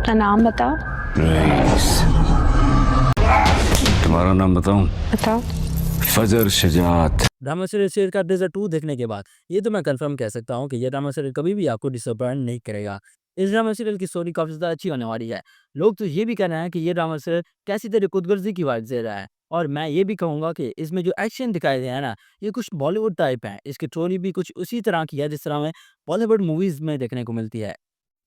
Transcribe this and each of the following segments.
अपना नाम बताओ। रईस। तुम्हारा नाम बताऊं? बताओ। फजर शजात। ड्रामा सीरियल शेरशाह टीजर 2 देखने के बाद ये तो मैं कंफर्म कह सकता हूँ कि ये ड्रामा सीरियल कभी भी आपको डिसअपॉइंट नहीं करेगा। इस ड्रामा सीरियल की स्टोरी काफ़ी ज़्यादा अच्छी होने वाली है। लोग तो ये भी कह रहे हैं कि ये ड्रामा सीरियल कैसी तरह खुदगर्जी की वाइब्स दे रहा है। और मैं ये भी कहूँगा कि इसमें जो एक्शन दिखाए गए हैं ना, ये कुछ बॉलीवुड टाइप है। इसकी स्टोरी भी कुछ उसी तरह की है जिस तरह हमें बॉलीवुड मूवीज़ में देखने को मिलती है।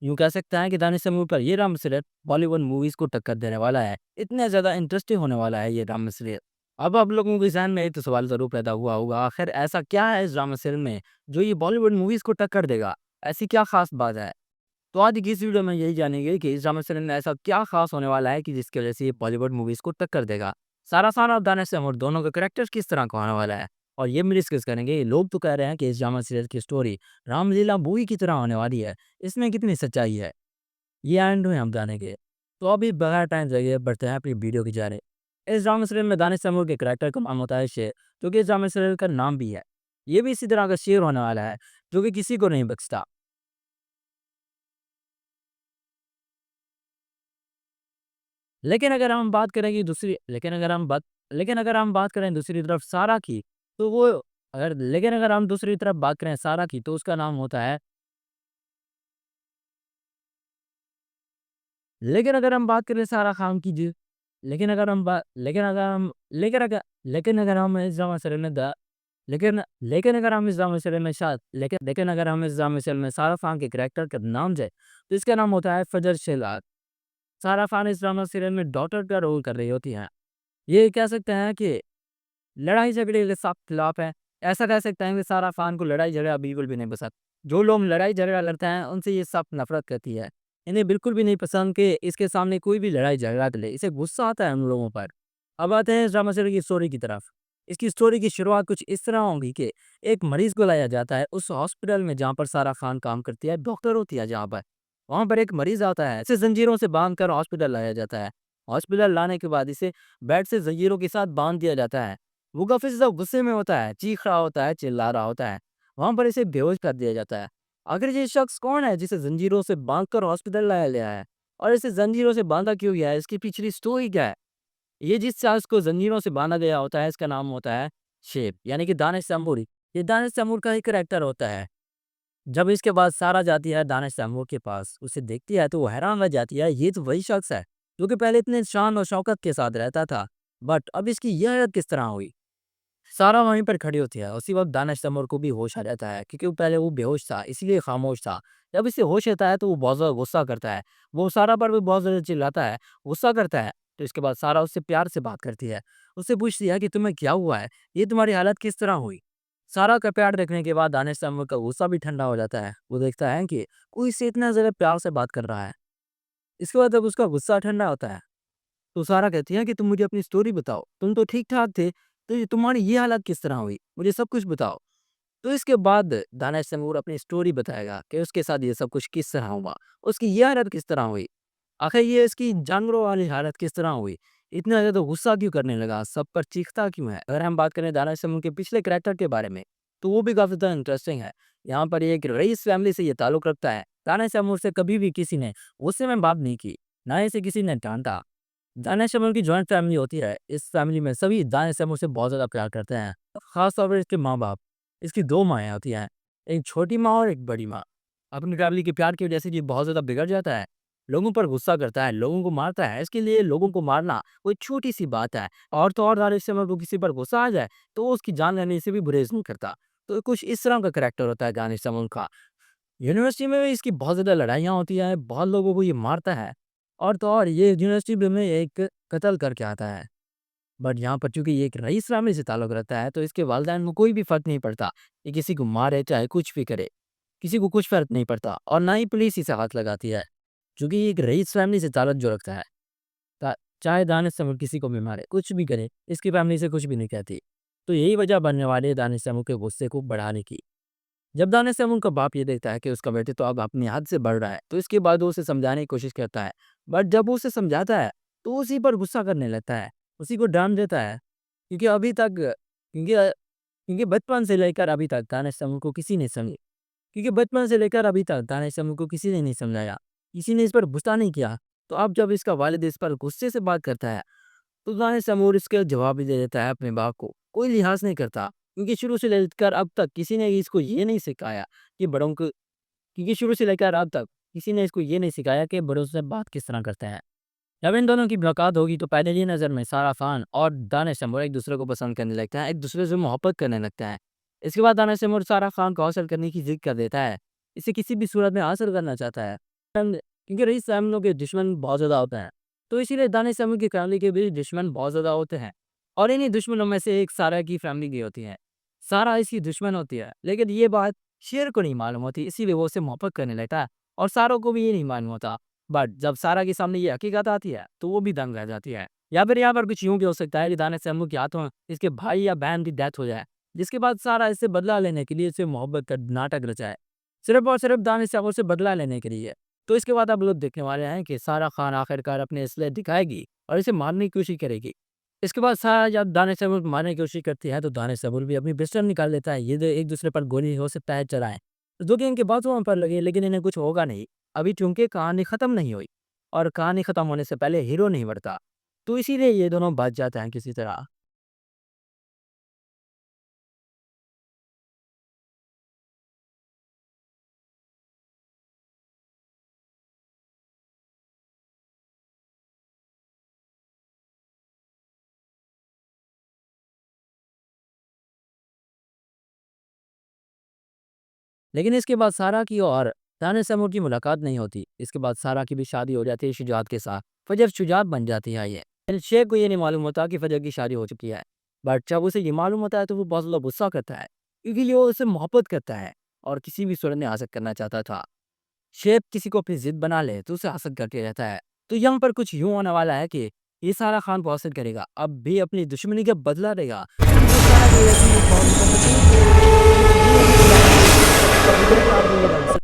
यूँ कह सकते हैं कि दानिश तैमूर का ये ड्रामा सीरियल बॉलीवुड मूवीज़ को टक्कर देने वाला है। इतना ज़्यादा इंटरेस्टिंग होने वाला है ये ड्रामा सीरियल। अब आप लोगों के ज़हन में एक तो सवाल ज़रूर पैदा हुआ होगा, आखिर ऐसा क्या है इस ड्रामा सीरियल में जो ये बॉलीवुड मूवीज़ को टक्कर देगा? ऐसी क्या ख़ास बात है? तो आज की इस वीडियो में यही जानेंगे कि इस ड्रामा सीरियल में ऐसा क्या ख़ास होने वाला है कि जिसकी वज़ह से ये बॉलीवुड मूवीज़ को टक्कर देगा? सारा खान और दानिश तैमूर दोनों का कैरेक्टर किस तरह का होने वाला है? और ये भी डिस्कस करेंगे। लोग तो कह रहे हैं कि इस ड्रामा सीरियल की स्टोरी रामलीला मूवी की तरह होने वाली है। इसमें कितनी सच्चाई है? ये एंड में हम जानेंगे। तो अभी बगैर टाइम जाइए बढ़ते हैं अपनी वीडियो की जाने। इस ड्रामा सीरियल में दानिश तैमूर के करैक्टर का नाम होता है शेर, जो कि इस ड्रामा सीरियल का नाम भी है। ये भी इसी तरह का शेर होने वाला है, जो कि किसी को नहीं बख्शता। लेकिन अगर हम बात करें कि दूसरी लेकिन अगर हम बात करें दूसरी तरफ सारा की, तो वो अगर हम दूसरी तरफ बात करें सारा की, तो उसका नाम होता है। लेकिन अगर हम बात करें सारा खान की जी लेकिन अगर हम बा लेकिन अगर हम इस ड्रामा सीरियल में द लेकिन अगर हम इस ड्रामा सीरियल में शायद लेकिन अगर हम इस ड्रामा सीरियल में सारा खान के करैक्टर का नाम जाए, तो इसका नाम होता है फजर शेलार। सारा खान इस ड्रामा सीरियल में डॉटर का रोल कर रही होती हैं। ये कह सकते हैं कि लड़ाई झगड़े के सब खिलाफ है। ऐसा कह सकते हैं कि सारा खान को लड़ाई झगड़ा बिल्कुल भी नहीं पसंद। जो लोग लड़ाई झगड़ा लड़ते हैं उनसे ये सब नफरत करती है। इन्हें बिल्कुल भी नहीं पसंद कि इसके सामने कोई भी लड़ाई झगड़ा कर ले। इसे गुस्सा आता है उन लोगों पर। अब आते हैं इस ड्रामा सीरियल की स्टोरी की तरफ। इसकी स्टोरी की शुरुआत कुछ इस तरह होगी कि एक मरीज को लाया जाता है उस हॉस्पिटल में जहाँ पर सारा खान काम करती है, डॉक्टर होती है जहाँ पर। वहाँ पर एक मरीज आता है, इसे जंजीरों से बांध कर हॉस्पिटल लाया जाता है। हॉस्पिटल लाने के बाद इसे बेड से जंजीरों के साथ बांध दिया जाता है। वो काफ़ी ज़्यादा गुस्से में होता है, चीख रहा होता है, चिल्ला रहा होता है। वहाँ पर इसे बेहोश कर दिया जाता है। आखिर ये शख्स कौन है जिसे ज़ंजीरों से बाँधकर हॉस्पिटल लाया गया है? और इसे ज़ंजीरों से बाँधा क्यों गया है? इसकी पिछली स्टोरी क्या है? ये जिस शख्स को ज़ंजीरों से बाँधा गया होता है, इसका नाम होता है शेर, यानी कि दानिश तैमूरी। ये दानिश तैमूर का ही करैक्टर होता है। जब इसके बाद सारा जाती है दानिश तैमूर के पास, उसे देखती है तो वो हैरान रह जाती है, ये तो वही शख्स है, जो कि पहले इतने शान और शौकत के साथ रहता था। बट अब इसकी ये हालत किस तरह हुई? सारा वहीं पर खड़ी होती है। उसी वक़्त दानिश तैमूर को भी होश आ जाता है, क्योंकि वो पहले वो बेहोश था, इसीलिए खामोश था। जब इसे होश आता है तो वो बहुत ज़्यादा गुस्सा करता है। वो सारा पर भी बहुत ज़्यादा चिल्लाता है, गुस्सा करता है। तो इसके बाद सारा उससे प्यार से बात करती है। उससे पूछती है कि तुम्हें क्या हुआ है? ये तुम्हारी हालत किस तरह हुई? सारा का प्यार देखने के बाद दानिश तैमूर का गुस्सा भी ठंडा हो जाता है। वो देखता है कि कोई इससे इतना ज़्यादा प्यार से बात कर रहा है। इसके बाद जब उसका गुस्सा ठंडा होता है, तो सारा कहती है कि तुम मुझे अपनी स्टोरी बताओ। तुम तो ठीक-ठाक थे, तो ये तुम्हारी ये हालत किस तरह हुई? मुझे सब कुछ बताओ। तो इसके बाद दानिश तैमूर अपनी स्टोरी बताएगा कि उसके साथ ये सब कुछ किस तरह हुआ, उसकी ये हालत किस तरह हुई, आखिर ये इसकी जानवरों वाली हालत किस तरह हुई, इतना ज़्यादा गुस्सा क्यों करने लगा, सब पर चीखता क्यों है। अगर हम बात करें दानिश तैमूर के पिछले कैरेक्टर के बारे में, तो वो भी काफ़ी ज़्यादा इंटरेस्टिंग है। यहाँ पर ये एक रईस फैमिली से ये ताल्लुक़ रखता है। दानिश तैमूर से कभी भी किसी ने गुस्से में बात नहीं की, ना ही इसे किसी ने डाँटा। दानिश तैमूर की जॉइंट फैमिली होती है। इस फैमिली में सभी दानिश तैमूर से बहुत ज़्यादा प्यार करते हैं। ख़ास तौर पर इसके माँ-बाप। इसकी 2 माँएँ होती हैं, एक छोटी माँ और एक बड़ी माँ। अपनी फैमिली के प्यार की वजह से ये बहुत ज़्यादा बिगड़ जाता है। लोगों पर गुस्सा करता है, लोगों को मारता है। इसके लिए लोगों को मारना कोई छोटी-सी बात है। और तो और दानिश तैमूर को किसी पर गुस्सा आ जाए, तो वो उसकी जान लेने से भी गुरेज़ नहीं करता। तो कुछ इस तरह का करैक्टर होता है दानिश तैमूर का। यूनिवर्सिटी में भी इसकी बहुत ज़्यादा लड़ाइयाँ होती हैं, बहुत लोगों को ये मारता है। और तो और ये यूनिवर्सिटी में एक कत्ल करके आता है। बट यहाँ पर चूँकि ये एक रईस फैमिली से ताल्लुक़ रखता है, तो इसके वालिदैन को कोई भी फ़र्क नहीं पड़ता। ये किसी को मारे, चाहे कुछ भी करे, किसी को कुछ फ़र्क नहीं पड़ता और ना ही पुलिस इसे हाथ लगाती है। चूँकि ये एक रईस फैमिली से ताल्लुक़ जो रखता है, ता चाहे दानिश तैमूर किसी को भी मारे, कुछ भी करे, इसकी फैमिली से कुछ भी नहीं कहती। तो यही वजह बनने वाली है दानिश तैमूर के गुस्से को बढ़ाने की। जब दानिश तैमूर का बाप ये देखता है कि उसका बेटे तो अब अपनी हद से बढ़ रहा है, तो इसके बाद वो उसे समझाने की कोशिश करता है। बट जब वो उसे समझाता है, तो वो उसी पर गुस्सा करने लगता है, उसी को डाँट देता है। क्योंकि अभी तक क्योंकि क्योंकि बचपन से लेकर अभी तक दानिश तैमूर को किसी ने समझाया। किसी ने इस पर गुस्सा नहीं किया। तो अब जब इसका वालिद इस पर गुस्से से बात करता है, तो दानिश तैमूर इसके जवाब भी दे देता है अपने बाप को, कोई लिहाज नहीं करता, क्योंकि शुरू से लेकर अब तक किसी ने इसको ये नहीं सिखाया कि बड़ों को क्योंकि शुरू से लेकर अब तक किसी ने इसको ये नहीं सिखाया कि बड़ों से बात किस तरह करते हैं। जब इन दोनों की मुलाकात होगी तो पहली नज़र में सारा खान और दानिश तैमूर एक दूसरे को पसंद करने लगता है, एक दूसरे से मोहब्बत करने लगता है। इसके बाद दानिश तैमूर सारा खान को हासिल करने की जिद कर देता है, इसे किसी भी सूरत में हासिल करना चाहता है। क्योंकि रईस फैमिलियों के दुश्मन बहुत ज़्यादा होते हैं, तो इसीलिए दानिश तैमूर की फैमिली के भी दुश्मन बहुत ज़्यादा होते हैं। और इन्हीं दुश्मनों में से एक सारा की फैमिली की होती है। सारा इसकी दुश्मन होती है, लेकिन ये बात शेर को नहीं मालूम होती, इसीलिए वो उससे मोहब्बत करने लगता है और सारों को भी ये नहीं मालूम होता। बट जब सारा के सामने ये हकीकत आती है, तो वो भी दंग रह जाती है। या फिर यहाँ पर कुछ यूँ भी हो सकता है कि दानिश तैमूर के हाथों इसके भाई या बहन की डेथ हो जाए, जिसके बाद सारा इससे बदला लेने के लिए इससे मोहब्बत का नाटक रचाए, सिर्फ और सिर्फ दानिश तैमूर से बदला लेने के लिए। तो इसके बाद आप लोग देखने वाले हैं कि सारा खान आखिरकार अपने असलियत दिखाएगी और इसे मारने की कोशिश करेगी। इसके बाद सारा जब दानिश तैमूर को मारने की कोशिश करती है, तो दानिश तैमूर भी अपनी पिस्टल निकाल लेता है। ये एक दूसरे पर गोली हो सकता है चलाएं, जो कि इनके बाजुओं पर लगे, लेकिन इन्हें कुछ होगा नहीं अभी, क्योंकि कहानी खत्म नहीं हुई और कहानी खत्म होने से पहले हीरो नहीं मरता। तो इसीलिए ये दोनों बच जाते हैं किसी तरह। लेकिन इसके बाद सारा की और दानिश तैमूर की मुलाकात नहीं होती। इसके बाद सारा की भी शादी हो जाती है शुजात के साथ। फजर शुजात बन जाती है ये। लेकिन शेख को ये नहीं मालूम होता कि फजर की शादी हो चुकी है। बट जब उसे ये मालूम होता है, तो वो बहुत ज़्यादा गुस्सा करता है, क्योंकि ये उससे मोहब्बत करता है और किसी भी सूरत में हासिल करना चाहता था। शेख किसी को अपनी ज़िद बना ले तो उसे हासिल करते रहता है। तो यहाँ पर कुछ यूँ होने वाला है कि ये सारा खान को हासिल करेगा, अब भी अपनी दुश्मनी का बदला लेगा। जो सारा की वजह से ये बहुत ज़्यादा